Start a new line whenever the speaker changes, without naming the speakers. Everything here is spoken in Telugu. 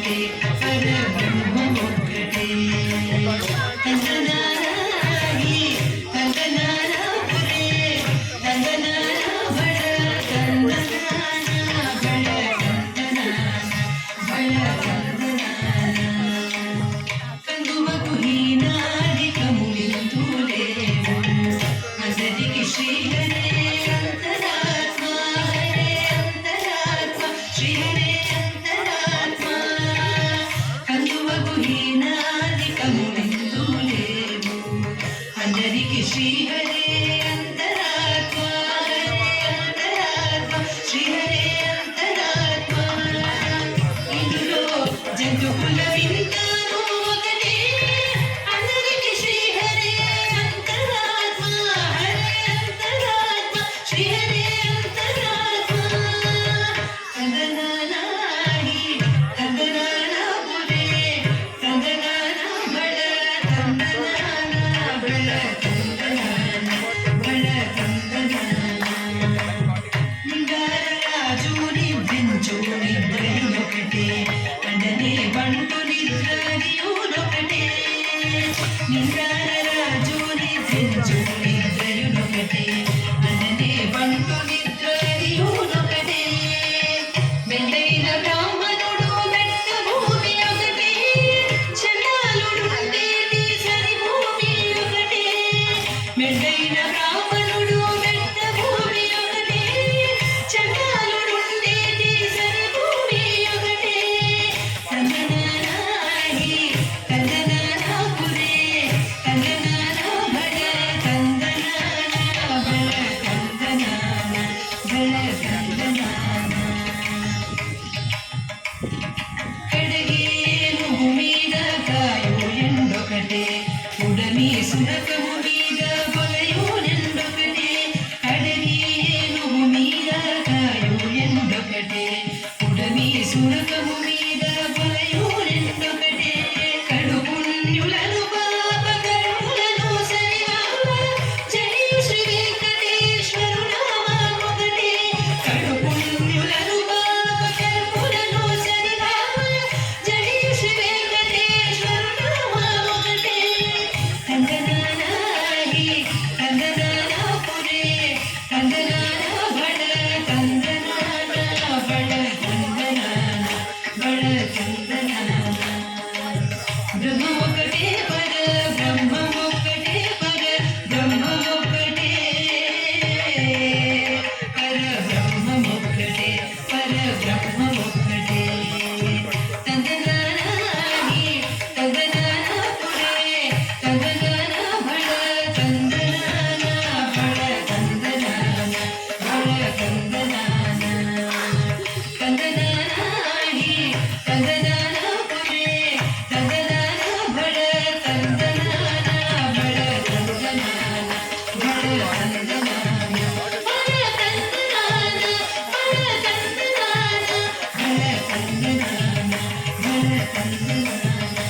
ఒక్కటే పరబ్రహ్మం ఒక్కటే తందనానాహి తందనానా పురే తందనానా బడ తందనానా బడ తందనానా కందువకు హీనాదికము వింతులేవు అందరికి శ్రీహరే అంతరాత్మ హరే అంతరాత్మ శ్రీహరే అంతరాత్మ కందువకు హీనాదికము వింతులేవు అందరికి శ్రీహరే అంతరాత్మ హరే అంతరాత్మ శ్రీహరే అంతరాత్మ ఇందులో జంతువుల వింతాను ఒకటే అందరికి శ్రీహరే అంతరాత్మ హరే అంతరాత్మ శ్రీహరే అంతరాత్మ తందనానాహి తందనానా పురే తందనానా బడ తందనానా బడ తందనానా బడ తందనానా నింగారరాజు నిద్రించు నిద్రయునొకటే అండనే బంటు నిద్రయునొకటే నింగారరాజు నిద్రించు నిద్రయునొకటే అండనే బంటు నిద్రయునొకటే మెండైన బ్రాహ్మణుడు మెట్ట భూమి ఒకటే చండాలుడుండేటి సరి భూమి ఒకటే మెండైన బ్రాహ్మణుడు మెట్ట భూమి ఒకటే చండాలుడుండేటి సరి భూమి ఒకటే తందనానాహి తందనానా పురే తందనానా బడ తందనానా బడ తందనానా బడ తందనానా కడగేనుగు మీద కాయు ఎండొకటే ఉడమి సురకము మీద బొలయు ఎండొకటే కడగేనుగు మీద కాయు ఎండొకటే ఉడమి సురకము మీద బొలయు ఎండొకటే కడు పుణ్యులను పాప కర్ములను సరిగావ జై శ్రీ వెంకటేశ్వరు నామమొకటే కడు పుణ్యులను పాప కర్ములను సరిగావ జై శ్రీ వెంకటేశ్వరు నామమొకటే తందనానాహి తందనానా పురే తందనానా బడ తందనానా బడ తందనానా బడ తందనానా బ్రహ్మ ఒక్కటే పర బ్రహ్మ ఒక్కటే పర బ్రహ్మ ఒక్కటే పర బ్రహ్మ ఒక్కటే పర బ్రహ్మ ఒక్కటే తందనానాహి తందనానా పురే తందనానా బడ తందనానా బడ తందనానా బడ తందనానా తందనానాహి తందనానా పురే తందనానా బడ తందనానా బడ తందనానా బడ తందనానా బడ తందనానా బడ తందనానా బడ తందనానా బడ తందనానా బడ తందనానా